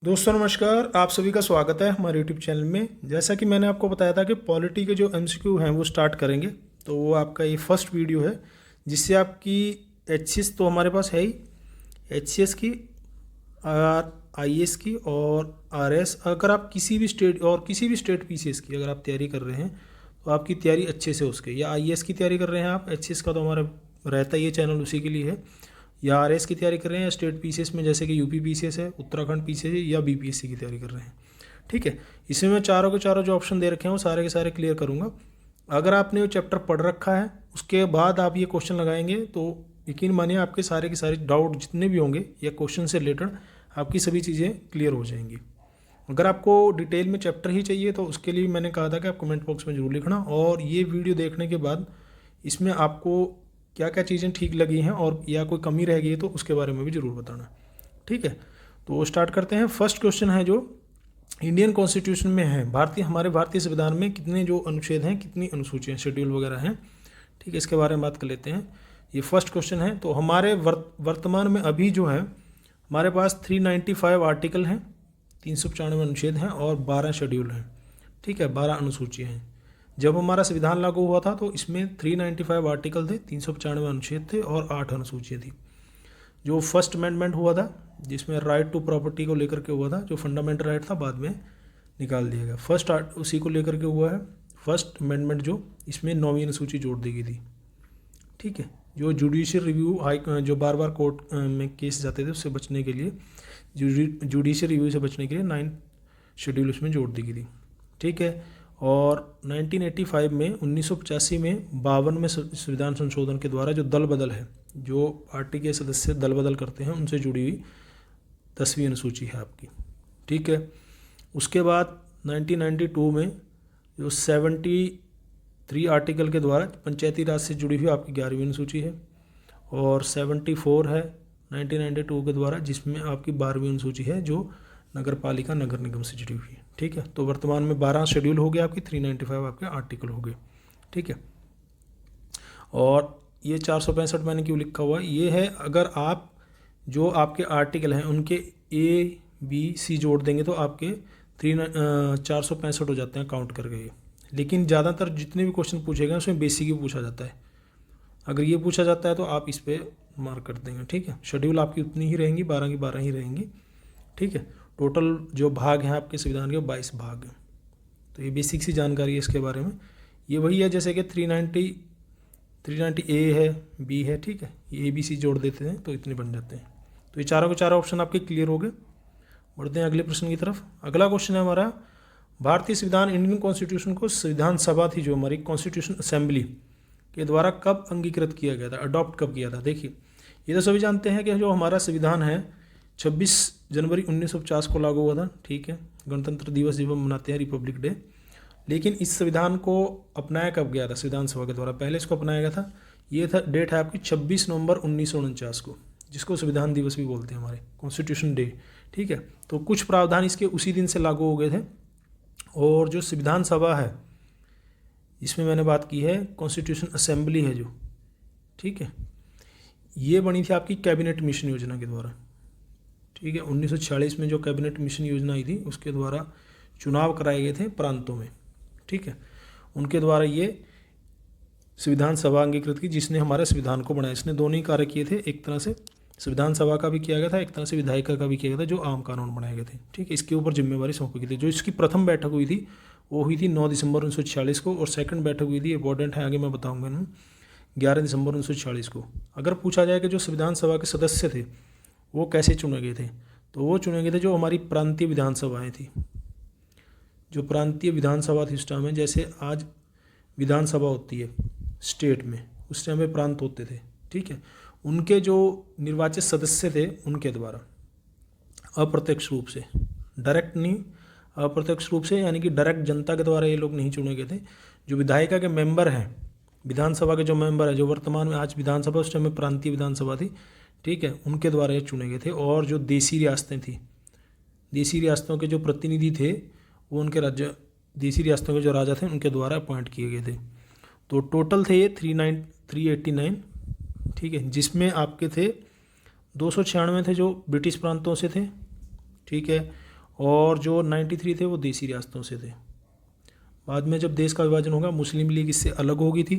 दोस्तों नमस्कार, आप सभी का स्वागत है हमारे यूट्यूब चैनल में। जैसा कि मैंने आपको बताया था कि पॉलिटी के जो एमसीक्यू हैं वो स्टार्ट करेंगे, तो वो आपका ये फर्स्ट वीडियो है जिससे आपकी एचसीएस तो हमारे पास है ही, एचसीएस की, आईएएस की और आरएस। अगर आप किसी भी स्टेट पीसीएस की अगर आप तैयारी कर रहे हैं तो आपकी तैयारी अच्छे से उसके, या आईएएस की तैयारी कर रहे हैं आप, एचसीएस का तो हमारा रहता ही है चैनल उसी के लिए है, या आरएस की तैयारी कर रहे हैं, या स्टेट पीसीएस में जैसे कि यूपी पीसीएस है, उत्तराखंड पीसीएस है, या बीपीएससी की तैयारी कर रहे हैं। ठीक है, इसमें मैं चारों के चारों जो ऑप्शन दे रखे हैं वो सारे के सारे क्लियर करूँगा। अगर आपने वो चैप्टर पढ़ रखा है उसके बाद आप ये क्वेश्चन लगाएंगे तो यकीन मानिए आपके सारे के सारे डाउट जितने भी होंगे या क्वेश्चन से रिलेटेड आपकी सभी चीज़ें क्लियर हो जाएंगी। अगर आपको डिटेल में चैप्टर ही चाहिए तो उसके लिए मैंने कहा था कि आप कमेंट बॉक्स में ज़रूर लिखना, और ये वीडियो देखने के बाद इसमें आपको क्या क्या चीज़ें ठीक लगी हैं और या कोई कमी रह गई है तो उसके बारे में भी ज़रूर बताना। ठीक है, तो स्टार्ट करते हैं। फर्स्ट क्वेश्चन है जो इंडियन कॉन्स्टिट्यूशन में है, हमारे भारतीय संविधान में कितने जो अनुच्छेद हैं, कितनी अनुसूचियाँ, शेड्यूल वगैरह हैं। ठीक है, इसके बारे में बात कर लेते हैं। ये फर्स्ट क्वेश्चन है। तो हमारे वर्तमान में अभी जो है हमारे पास 395 आर्टिकल हैं, 395 अनुच्छेद हैं और 12 शेड्यूल हैं। ठीक है, 12 अनुसूचियाँ हैं। जब हमारा संविधान लागू हुआ था तो इसमें 395 आर्टिकल थे, 395 अनुच्छेद थे और 8 अनुसूचियाँ थी। जो फर्स्ट अमेंडमेंट हुआ था जिसमें राइट टू प्रॉपर्टी को लेकर के हुआ था, जो फंडामेंटल राइट था, बाद में निकाल दिया गया। फर्स्ट उसी को लेकर के हुआ है फर्स्ट अमेंडमेंट, जो इसमें 9वीं अनुसूची जोड़ दी गई थी। ठीक है, जो जुडिशियल रिव्यू जो बार बार कोर्ट में केस जाते थे उससे बचने के लिए, जुडिशियल रिव्यू से बचने के लिए 9 शेड्यूल उसमें जोड़ दी गई थी। ठीक है, और 1985 में 1985 में 52 में संविधान संशोधन के द्वारा जो दल बदल है, जो पार्टी के सदस्य दल बदल करते हैं उनसे जुड़ी हुई 10वीं अनुसूची है आपकी। ठीक है, उसके बाद 1992 में जो 73 आर्टिकल के द्वारा पंचायती राज से जुड़ी हुई आपकी 11वीं अनुसूची है, और 74 है 1992 के द्वारा जिसमें आपकी 12वीं अनुसूची है जो नगर पालिका नगर निगम से जुड़ी हुई है। ठीक है, तो वर्तमान में 12 शेड्यूल हो गए आपकी, 395 आपके आर्टिकल हो गए। ठीक है, और ये 465 मैंने क्यों लिखा हुआ ये है, अगर आप जो आपके आर्टिकल हैं उनके ए बी सी जोड़ देंगे तो आपके 465 हो जाते हैं काउंट कर गए। लेकिन ज़्यादातर जितने भी क्वेश्चन पूछे गए उसमें बेसिक ही पूछा जाता है। अगर ये पूछा जाता है तो आप इस पर मार्क कर देंगे। ठीक है, शेड्यूल आपकी उतनी ही रहेंगी, 12 की 12 ही रहेंगी। ठीक है, टोटल जो भाग हैं आपके संविधान के 22 भाग हैं। तो ये बेसिक सी जानकारी है इसके बारे में। ये वही है जैसे कि 390 ए है, बी है। ठीक है, ये ABC जोड़ देते हैं तो इतने बन जाते हैं। तो ये चारों के चारों ऑप्शन आपके क्लियर हो गए। बढ़ते हैं अगले प्रश्न की तरफ। अगला क्वेश्चन है हमारा, भारतीय संविधान इंडियन कॉन्स्टिट्यूशन को संविधान सभा थी जो हमारी कॉन्स्टिट्यूशन असेंबली के द्वारा कब अंगीकृत किया गया था, अडॉप्ट कब किया था। देखिए, ये तो सभी जानते हैं कि जो हमारा संविधान है 26 जनवरी 1950 को लागू हुआ था। ठीक है, गणतंत्र दिवस जब हम मनाते हैं, रिपब्लिक डे। लेकिन इस संविधान को अपनाया कब गया था संविधान सभा के द्वारा, पहले इसको अपनाया गया था। ये था डेट है आपकी 26 नवंबर 1949 को, जिसको संविधान दिवस भी बोलते हैं, हमारे कॉन्स्टिट्यूशन डे। ठीक है, तो कुछ प्रावधान इसके उसी दिन से लागू हो गए थे। और जो संविधान सभा है इसमें मैंने बात की है कॉन्स्टिट्यूशन असेंबली है जो, ठीक है, ये बनी थी आपकी कैबिनेट मिशन योजना के द्वारा। ठीक है, 1946 में जो कैबिनेट मिशन योजना आई थी उसके द्वारा चुनाव कराए गए थे प्रांतों में। ठीक है, उनके द्वारा ये संविधान सभा अंगीकृत की, जिसने हमारे संविधान को बनाया। इसने दोनों ही कार्य किए थे, एक तरह से संविधान सभा का भी किया गया था, एक तरह से विधायिका का भी किया गया था, जो आम कानून बनाए गए थे। ठीक है, इसके ऊपर जिम्मेवारी सौंपी गई थी। जो इसकी प्रथम बैठक हुई थी वो हुई थी 9 दिसंबर 1946 को, और सेकंड बैठक हुई थी, इंपॉर्टेंट है आगे मैं बताऊंगा ना, 11 दिसंबर 1946 को। अगर पूछा जाए कि जो संविधान सभा के सदस्य थे वो कैसे चुने गए थे, तो वो चुने गए थे जो हमारी प्रांतीय विधानसभाएँ थी। जो प्रांतीय विधानसभा थी उस टाइम में, जैसे आज विधानसभा होती है स्टेट में, उस टाइम में प्रांत होते थे। ठीक है, उनके जो निर्वाचित सदस्य थे उनके द्वारा अप्रत्यक्ष रूप से, डायरेक्ट नहीं, अप्रत्यक्ष रूप से, यानी कि डायरेक्ट जनता के द्वारा ये लोग नहीं चुने गए थे। जो विधायिका के मेंबर हैं, विधानसभा के जो मेंबर हैं, जो वर्तमान में आज विधानसभा, उस टाइम में प्रांतीय विधानसभा थी। ठीक है, उनके द्वारा ये चुने गए थे। और जो देसी रियासतें थी, देसी रियासतों के जो प्रतिनिधि थे वो उनके राज्य, देसी रियासतों के जो राजा थे उनके द्वारा अपॉइंट किए गए थे। तो टोटल थे ये 389। ठीक है, जिसमें आपके थे 296 थे जो ब्रिटिश प्रांतों से थे। ठीक है, और जो 93 थे वो देसी रियासतों से थे। बाद में जब देश का विभाजन होगा मुस्लिम लीग इससे अलग हो गई थी,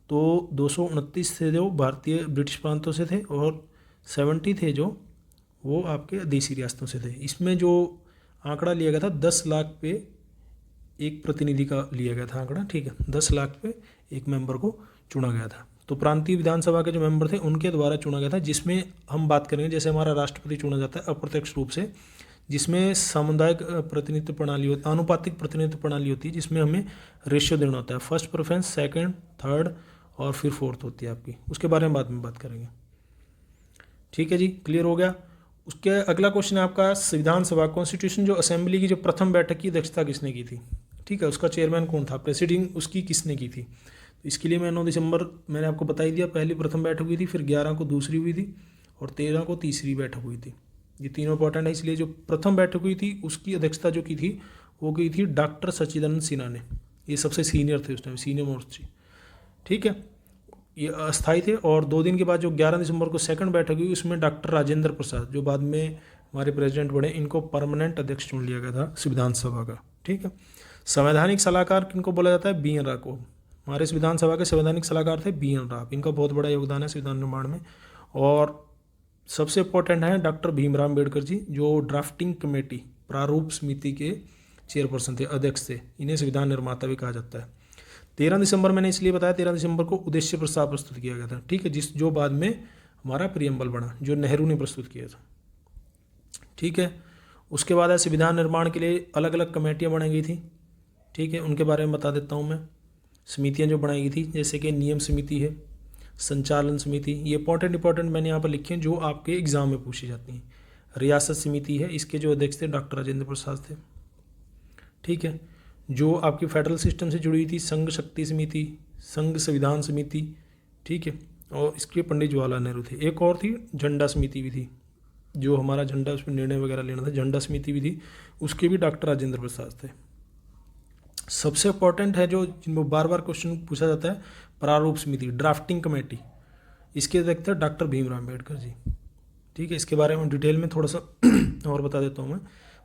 तो 229 थे जो भारतीय ब्रिटिश प्रांतों से थे और 70 थे जो वो आपके देसी रियासतों से थे। इसमें जो आंकड़ा लिया गया था 10 लाख पे एक प्रतिनिधि का लिया गया था आंकड़ा, ठीक है, 10 लाख पे एक मेंबर को चुना गया था। तो प्रांतीय विधानसभा के जो मेंबर थे उनके द्वारा चुना गया था, जिसमें हम बात करेंगे जैसे हमारा राष्ट्रपति चुना जाता है अप्रत्यक्ष रूप से, जिसमें सामुदायिक प्रतिनिधित्व प्रणाली होती, आनुपातिक प्रतिनिधित्व प्रणाली होती है, जिसमें हमें रेशियो देना होता है, फर्स्ट प्रेफरेंस, सेकंड, थर्ड और फिर फोर्थ होती है आपकी। उसके बारे में बाद में बात करेंगे। ठीक है जी, क्लियर हो गया। उसके अगला क्वेश्चन है आपका संविधान सभा कॉन्स्टिट्यूशन जो असेंबली की जो प्रथम बैठक की अध्यक्षता किसने की थी, ठीक है, उसका चेयरमैन कौन था, प्रेसिडिंग उसकी किसने की थी। तो इसके लिए मैं 9 दिसंबर मैंने आपको बता ही दिया, पहली प्रथम बैठक हुई थी, फिर 11 को दूसरी हुई थी और 13 को तीसरी बैठक हुई थी। ये तीनों इंपॉर्टेंट है, इसलिए जो प्रथम बैठक हुई थी उसकी अध्यक्षता जो की थी वो की थी डॉक्टर सच्चिदानंद सिन्हा ने। ये सबसे सीनियर थे उस टाइम, सीनियर मोस्ट, ठीक है, ये अस्थायी थे। और 2 दिन के बाद जो 11 दिसंबर को सेकंड बैठक हुई उसमें डॉक्टर राजेंद्र प्रसाद जो बाद में हमारे प्रेसिडेंट बने, इनको परमानेंट अध्यक्ष चुन लिया गया था संविधान सभा का, ठीक है। संवैधानिक सलाहकार किनको बोला जाता है, बी एन राव को। हमारे संविधान सभा के संवैधानिक सलाहकार थे बी एन राव, इनका बहुत बड़ा योगदान है संविधान निर्माण में। और सबसे इंपॉर्टेंट है डॉक्टर भीमराव अम्बेडकर जी जो ड्राफ्टिंग कमेटी प्रारूप समिति के चेयरपर्सन थे, अध्यक्ष थे, इन्हें संविधान निर्माता भी कहा जाता है। 13 दिसंबर मैंने इसलिए बताया, 13 दिसंबर को उद्देश्य प्रस्ताव प्रस्तुत किया गया था, ठीक है, जो बाद में हमारा प्रियम्बल बना, जो नेहरू ने प्रस्तुत किया था, ठीक है। उसके बाद है संविधान निर्माण के लिए अलग अलग कमेटियाँ बनाई गई थी, ठीक है, उनके बारे में बता देता हूँ मैं। समितियाँ जो बनाई गई थी जैसे कि नियम समिति है, संचालन समिति, ये इंपॉर्टेंट मैंने यहाँ पर लिखे हैं जो आपके एग्जाम में पूछी जाती हैं। रियासत समिति है, इसके जो अध्यक्ष थे डॉक्टर राजेंद्र प्रसाद थे, ठीक है। जो आपकी फेडरल सिस्टम से जुड़ी हुई थी संघ शक्ति समिति, संघ संविधान समिति, ठीक है, और इसके पंडित जवाहरलाल नेहरू थे। एक और थी झंडा समिति भी थी, जो हमारा झंडा उस पर निर्णय वगैरह लेना था, झंडा समिति भी थी, उसके भी डॉक्टर राजेंद्र प्रसाद थे। सबसे इंपॉर्टेंट है जो जिनको बार बार क्वेश्चन पूछा जाता है, प्रारूप समिति, ड्राफ्टिंग कमेटी, इसके अध्यक्ष थे डॉक्टर भीमराव अम्बेडकर जी, ठीक है। इसके बारे में डिटेल में थोड़ा सा और बता देता हूँ मैं।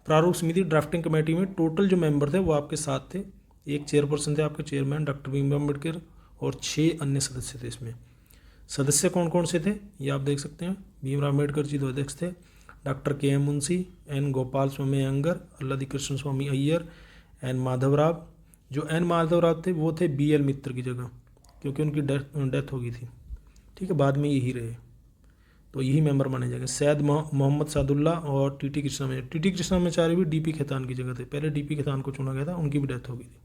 प्रारूप समिति ड्राफ्टिंग कमेटी में टोटल जो मेंबर थे वो आपके 7 थे, एक चेयरपर्सन थे आपके चेयरमैन डॉक्टर भीमराव अम्बेडकर और 6 अन्य सदस्य थे। इसमें सदस्य कौन कौन से थे ये आप देख सकते हैं। भीमराव अम्बेडकर जी 2 अध्यक्ष थे, डॉक्टर के एम मुंशी, एन गोपाल स्वामी अयंगर, अल्लादी कृष्ण स्वामी अय्यर, एन माधवराव। जो एन माधवराव थे वो थे बी एल मित्र की जगह, क्योंकि उनकी डेथ हो गई थी, ठीक है, बाद में यही रहे, तो यही मेंबर माने जाएंगे। सैयद मोहम्मद सादुल्ला और टीटी कृष्णामाचार्य भी डीपी खेतान की जगह थे, पहले डीपी खेतान को चुना गया था, उनकी भी डेथ हो गई थी,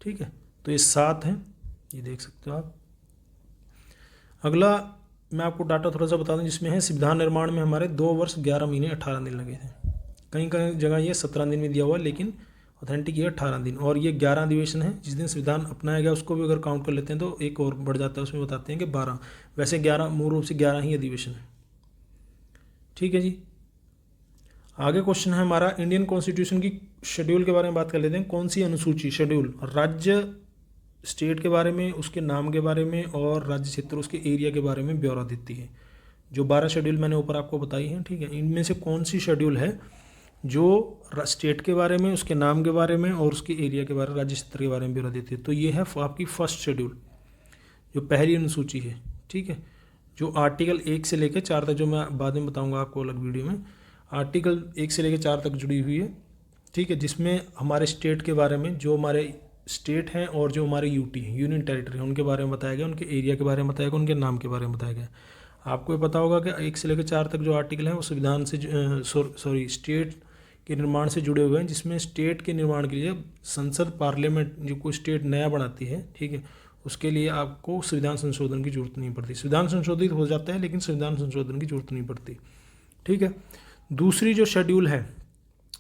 ठीक है। तो ये 7 हैं, ये देख सकते हो आप। अगला मैं आपको डाटा थोड़ा सा बता दूं, जिसमें है संविधान निर्माण में हमारे 2 वर्ष 11 महीने 18 दिन लगे थे। कहीं कहीं जगह ये 17 दिन में दिया हुआ, लेकिन ऑथेंटिक ये 18 दिन। और ये 11 अधिवेशन है, जिस दिन संविधान अपनाया गया उसको भी अगर काउंट कर लेते हैं तो एक और बढ़ जाता है, उसमें बताते हैं कि 12, वैसे 11 मूल रूप से 11 ही अधिवेशन है, ठीक है जी। आगे क्वेश्चन है हमारा इंडियन कॉन्स्टिट्यूशन की शेड्यूल के बारे में बात कर लेते हैं। कौन सी अनुसूची, शेड्यूल, राज्य स्टेट के बारे में, उसके नाम के बारे में और राज्य क्षेत्र उसके एरिया के बारे में ब्यौरा देती है। जो 12 शेड्यूल मैंने ऊपर आपको बताई हैं, ठीक है, इनमें से कौन सी शेड्यूल है जो स्टेट के बारे में, उसके नाम के बारे में और उसके एरिया के बारे में, राज्य क्षेत्र के बारे में ब्यौरा देती है। तो ये है आपकी फर्स्ट शेड्यूल, जो पहली अनुसूची है, ठीक है, जो आर्टिकल 1 से लेकर 4 तक, जो मैं बाद में बताऊंगा आपको अलग वीडियो में, आर्टिकल 1 से लेकर 4 तक जुड़ी हुई है, ठीक है, जिसमें हमारे स्टेट के बारे में, जो हमारे स्टेट हैं और जो हमारे यूटी हैं, यूनियन टेरिटरी हैं, उनके बारे में बताया गया, उनके एरिया के बारे में बताया गया, उनके नाम के बारे में बताया गया। आपको ये पता होगा कि 1 से लेकर 4 तक जो आर्टिकल हैं वो संविधान से स्टेट के निर्माण से जुड़े हुए हैं, जिसमें स्टेट के निर्माण के लिए संसद, पार्लियामेंट जो कोई स्टेट नया बनाती है, ठीक है, उसके लिए आपको संविधान संशोधन की जरूरत नहीं पड़ती। संविधान संशोधित हो जाता है लेकिन संविधान संशोधन की जरूरत नहीं पड़ती, ठीक है। दूसरी जो शेड्यूल है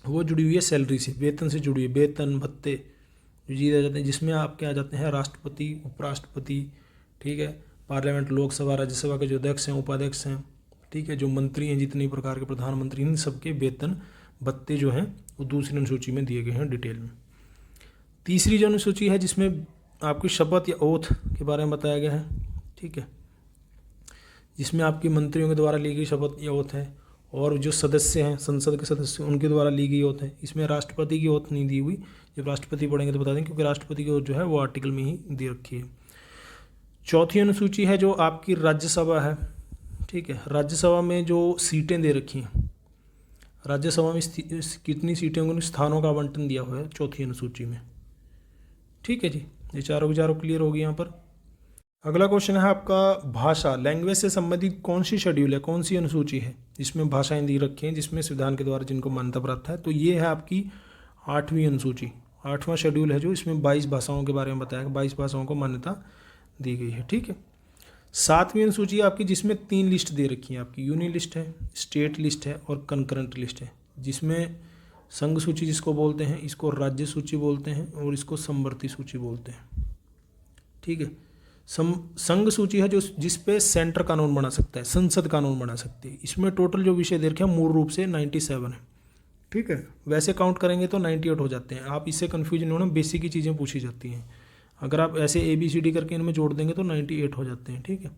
वो जुड़ी हुई है सैलरी से, वेतन से जुड़ी हुई है, वेतन भत्ते जो दिए जाते हैं, जिसमें आपके आ जाते हैं राष्ट्रपति, उपराष्ट्रपति, ठीक है, पार्लियामेंट, लोकसभा, राज्यसभा के जो अध्यक्ष हैं, उपाध्यक्ष हैं, ठीक है, जो मंत्री हैं, जितने प्रकार के प्रधानमंत्री, इन सबके वेतन भत्ते जो हैं वो दूसरी अनुसूची में दिए गए हैं डिटेल में। तीसरी जो अनुसूची है जिसमें आपकी शपथ या ओथ के बारे में बताया गया है, ठीक है, जिसमें आपकी मंत्रियों के द्वारा ली गई शपथ या ओथ है, और जो सदस्य हैं, संसद के सदस्य, उनके द्वारा ली गई ओथ है। इसमें राष्ट्रपति की ओथ नहीं दी हुई, जब राष्ट्रपति पढ़ेंगे तो बता दें, क्योंकि राष्ट्रपति की ओथ जो है वो आर्टिकल में ही दे रखी है। चौथी अनुसूची है जो आपकी राज्यसभा है, ठीक है। राज्यसभा में जो सीटें दे रखी हैं, राज्यसभा में कितनी सीटें होंगी, स्थानों का आवंटन दिया हुआ है चौथी अनुसूची में, ठीक है जी। ये चारों क्लियर होगी यहाँ पर। अगला क्वेश्चन है आपका भाषा, लैंग्वेज से संबंधित कौन सी शेड्यूल है, कौन सी अनुसूची है जिसमें भाषाएं दी रखी हैं, जिसमें संविधान के द्वारा जिनको मान्यता प्राप्त है। तो ये है आपकी 8वीं अनुसूची, 8वां शेड्यूल है जो इसमें 22 भाषाओं के बारे में बताया गया, 22 भाषाओं को मान्यता दी गई है, ठीक है। 7वीं अनुसूची आपकी जिसमें 3 लिस्ट दे रखी हैं आपकी, यूनि लिस्ट है, स्टेट लिस्ट है और कंकरेंट लिस्ट है, जिसमें संघ सूची जिसको बोलते हैं, इसको राज्य सूची बोलते हैं और इसको समवर्ती सूची बोलते हैं, ठीक है। संघ सूची है जो जिस पे सेंटर कानून बना सकता है, संसद कानून बना सकती है। इसमें टोटल जो विषय दे रखे हैं मूल रूप से 97 है, ठीक है। वैसे काउंट करेंगे तो 98 हो जाते हैं। आप इससे कन्फ्यूज नहीं होना, बेसिक की चीज़ें पूछी जाती हैं। अगर आप ऐसे ABCD करके इनमें जोड़ देंगे तो 98 हो जाते हैं, ठीक है।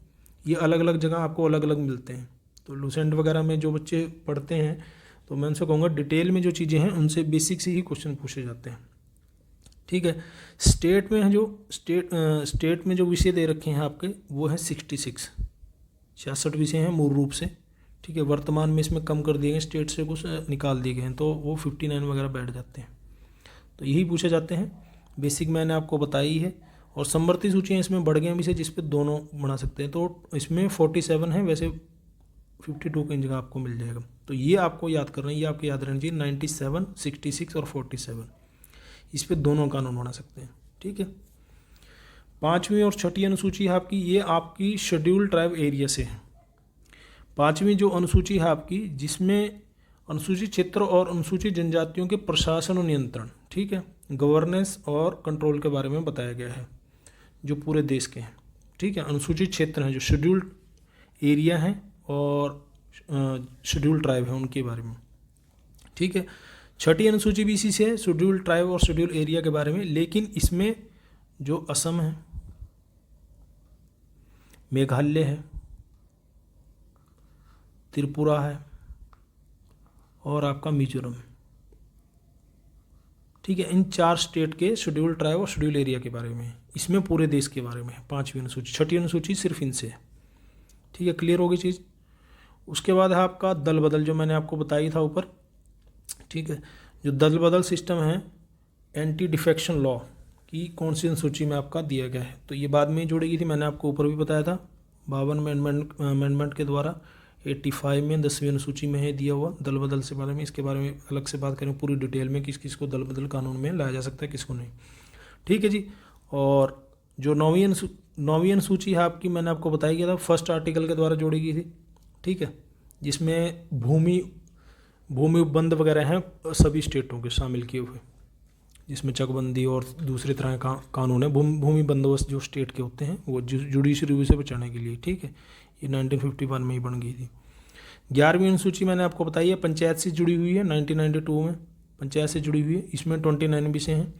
ये अलग अलग जगह आपको अलग अलग मिलते हैं। तो लूसेंट वगैरह में जो बच्चे पढ़ते हैं, तो मैं उनसे कहूँगा डिटेल में जो चीज़ें हैं उनसे बेसिक से ही क्वेश्चन पूछे जाते हैं, ठीक है। स्टेट में है जो स्टेट में जो विषय दे रखे हैं आपके, वो है 66 विषय हैं मूल रूप से, ठीक है। वर्तमान में इसमें कम कर दिए गए, स्टेट से कुछ निकाल दिए गए हैं, तो वो 59 वगैरह बैठ जाते हैं। तो यही पूछे जाते हैं, बेसिक मैंने आपको बताई है। और समवर्ती सूचियाँ इसमें बढ़ गए विषय जिस पे दोनों बना सकते हैं, तो इसमें 47 है, वैसे 52 की जगह आपको मिल जाएगा। तो ये आपको याद करना है, ये आपको याद रहना चाहिए, 97, 66 और 47, इस पे दोनों कानून बना सकते हैं, ठीक है। 5वीं और 6ठी अनुसूची है आपकी, ये आपकी शेड्यूल ट्राइब एरिया से है। 5वीं जो अनुसूची है आपकी, जिसमें अनुसूचित क्षेत्र और अनुसूचित जनजातियों के प्रशासन और नियंत्रण, ठीक है, गवर्नेंस और कंट्रोल के बारे में बताया गया है, जो पूरे देश के हैं, ठीक है। अनुसूचित क्षेत्र हैं जो शेड्यूल्ड एरिया हैं और शेड्यूल ट्राइब है, उनके बारे में, ठीक है। 6ठी अनुसूची भी इसी से है, शेड्यूल ट्राइब और शेड्यूल एरिया के बारे में, लेकिन इसमें जो असम है, मेघालय है, त्रिपुरा है और आपका मिजोरम, ठीक है। इन 4 स्टेट के शेड्यूल ट्राइब और शेड्यूल एरिया के बारे में, इसमें पूरे देश के बारे में 5वीं अनुसूची। 6ठी अनुसूची सिर्फ इनसे है, ठीक है। क्लियर होगी चीज़। उसके बाद है आपका दल बदल, जो मैंने आपको बताई था ऊपर, ठीक है। जो दल बदल सिस्टम है, एंटी डिफेक्शन लॉ की कौन सी अनुसूची में आपका दिया गया है, तो ये बाद में जोड़ेगी थी, मैंने आपको ऊपर भी बताया था 52 अमेंडमेंट के द्वारा 85 में 10वीं अनुसूची में है दिया हुआ दल बदल से बारे में। इसके बारे में अलग से बात करें पूरी डिटेल में, किस किस को दल बदल कानून में लाया जा सकता है, किसको नहीं, ठीक है जी। और जो 9वीं अनुसूची है आपकी, मैंने आपको बताया गया था, फर्स्ट आर्टिकल के द्वारा जोड़ी गई थी, ठीक है, जिसमें भूमि उपबंध वगैरह हैं सभी स्टेटों के शामिल किए हुए, जिसमें चकबंदी और दूसरे तरह का कानून है। भूमि बंदोबस्त जो स्टेट के होते हैं वो जुडिशरी रिव्यू से बचाने के लिए, ठीक है। ये 1951 में ही बन गई थी। 11वीं अनुसूची मैंने आपको बताई है, पंचायत से जुड़ी हुई है, 1992 में पंचायत से जुड़ी हुई है। इसमें 29 विषय हैं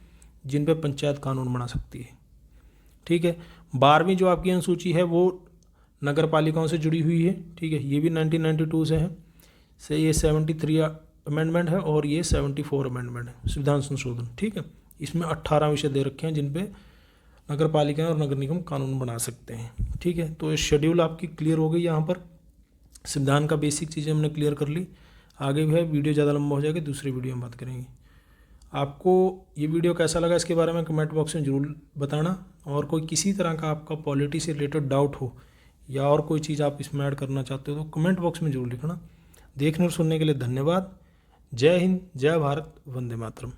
जिन पर पंचायत कानून बना सकती है, ठीक है। 12वीं जो आपकी अनुसूची है वो नगर पालिकाओं से जुड़ी हुई है, ठीक है। ये भी 1992 से है, ये 73 अमेंडमेंट है और ये 74 अमेंडमेंट है, संविधान संशोधन, ठीक है। इसमें 18 विषय दे रखे हैं जिन पे नगर पालिकाएं और नगर निगम कानून बना सकते हैं, ठीक है। तो ये शेड्यूल आपकी क्लियर हो गई। यहाँ पर संविधान का बेसिक चीज़ें हमने क्लियर कर ली। आगे भी है, वीडियो ज़्यादा लंबा हो जाएगा, दूसरी वीडियो में बात करेंगे। आपको ये वीडियो कैसा लगा इसके बारे में कमेंट बॉक्स में ज़रूर बताना। और कोई किसी तरह का आपका पॉलिटी से रिलेटेड डाउट हो या और कोई चीज़ आप इसमें ऐड करना चाहते हो तो कमेंट बॉक्स में ज़रूर लिखना। देखने और सुनने के लिए धन्यवाद। जय हिंद, जय भारत, वंदे मातरम।